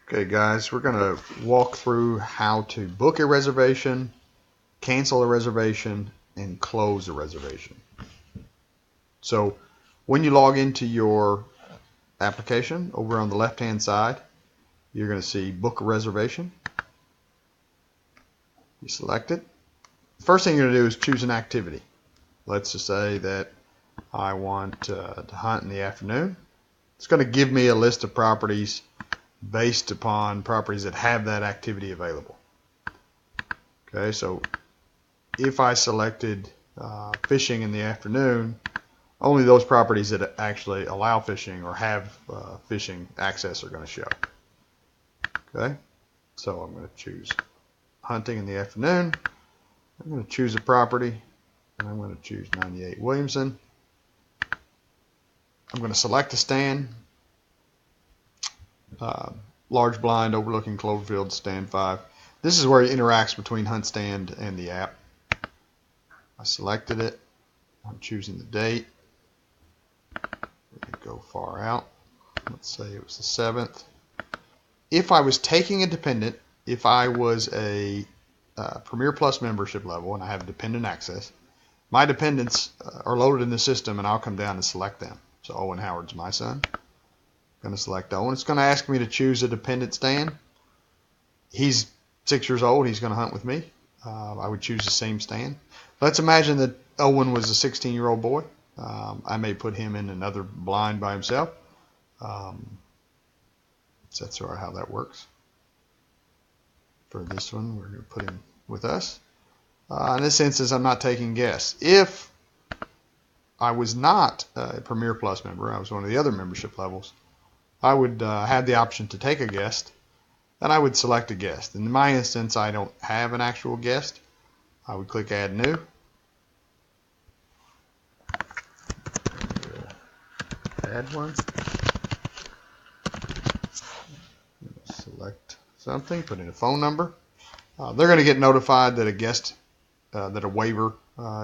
Okay guys, we're going to walk through how to book a reservation, cancel a reservation, and close a reservation. So when you log into your application, over on the left hand side, you're going to see book a reservation. You select it. The first thing you're going to do is choose an activity. Let's just say that I want to hunt in the afternoon. It's going to give me a list of properties based upon properties that have that activity available. Okay, so if I selected fishing in the afternoon, only those properties that actually allow fishing or have fishing access are going to show. Okay, so I'm going to choose hunting in the afternoon. I'm going to choose a property, and I'm going to choose 98 Williamson. I'm going to select a stand. Large blind overlooking Cloverfield, stand 5. This is where it interacts between Hunt Stand and the app. I selected it. I'm choosing the date. We can go far out. Let's say it was the 7th. If I was taking a dependent, if I was a Premier Plus membership level and I have dependent access, my dependents are loaded in the system and I'll come down and select them. So Owen Howard's my son. I'm going to select Owen. It's going to ask me to choose a dependent stand. He's 6 years old. He's going to hunt with me. I would choose the same stand. Let's imagine that Owen was a 16-year-old boy. I may put him in another blind by himself. So that's sort of how that works. For this one, we're going to put him with us. In this instance, I'm not taking guests. If I was not a Premier Plus member, I was one of the other membership levels, I would have the option to take a guest, and I would select a guest. In my instance, I don't have an actual guest. I would click Add New. Add one. Select something, put in a phone number. They're going to get notified that a guest, that a waiver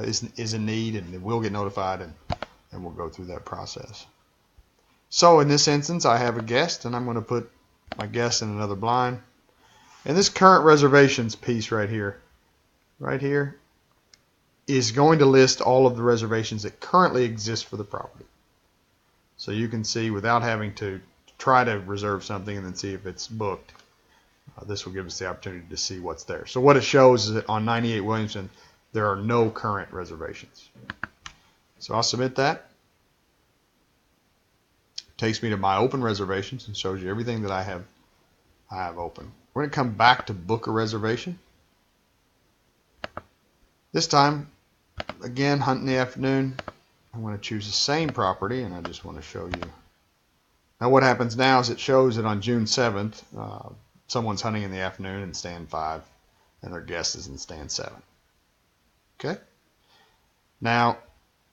is in need, and they will get notified, and we'll go through that process. So in this instance, I have a guest, and I'm going to put my guest in another blind. And this current reservations piece right here, is going to list all of the reservations that currently exist for the property. So you can see without having to try to reserve something and then see if it's booked. This will give us the opportunity to see what's there. So what it shows is that on 98 Williamson, there are no current reservations. So I'll submit that. Takes me to my open reservations and shows you everything that I have open. We're going to come back to book a reservation. This time, again, hunt in the afternoon. I'm going to choose the same property, and I just want to show you. Now what happens now is it shows that on June 7th, someone's hunting in the afternoon in stand 5, and their guest is in stand 7. Okay? Now,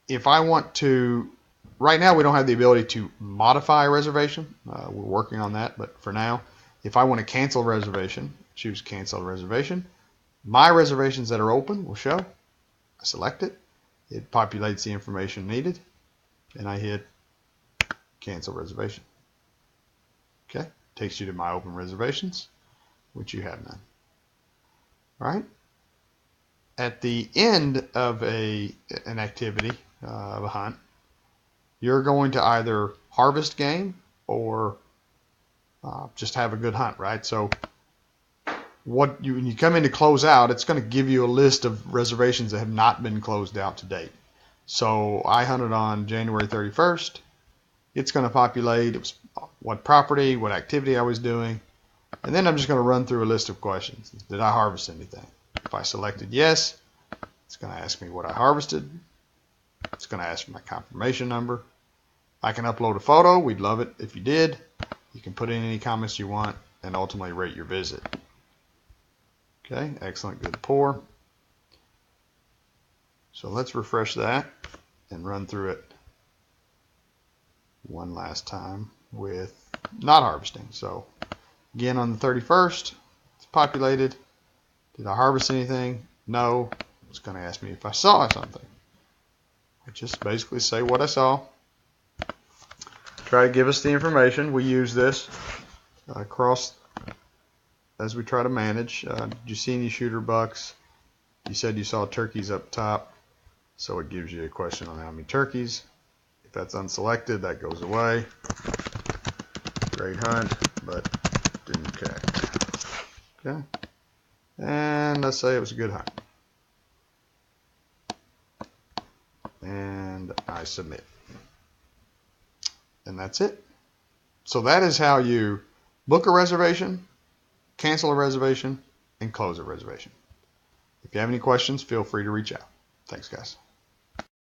if I want to, right now we don't have the ability to modify a reservation. We're working on that, but for now, if I want to cancel a reservation, choose cancel a reservation. My reservations that are open will show. I select it. It populates the information needed, and I hit cancel reservation. Okay, takes you to my open reservations, which you have none. All right. At the end of an activity of a hunt, you're going to either harvest game or just have a good hunt, right? So when you come in to close out, it's going to give you a list of reservations that have not been closed out to date. So I hunted on January 31st. It's going to populate what property, what activity I was doing, and then I'm just going to run through a list of questions. Did I harvest anything? If I selected yes, it's going to ask me what I harvested. It's going to ask for my confirmation number. I can upload a photo. We'd love it if you did. You can put in any comments you want and ultimately rate your visit. Okay, excellent, good, poor. So let's refresh that and run through it one last time with not harvesting. So again, on the 31st, it's populated. Did I harvest anything? No. It's going to ask me if I saw something. I just basically say what I saw. Try to give us the information. We use this across as we try to manage. Did you see any shooter bucks? You said you saw turkeys up top, so it gives you a question on how many turkeys. If that's unselected, that goes away. Great hunt, but didn't catch. Okay. And let's say it was a good hunt. And I submit. And that's it. So that is how you book a reservation, cancel a reservation, and close a reservation. If you have any questions, feel free to reach out. Thanks, guys.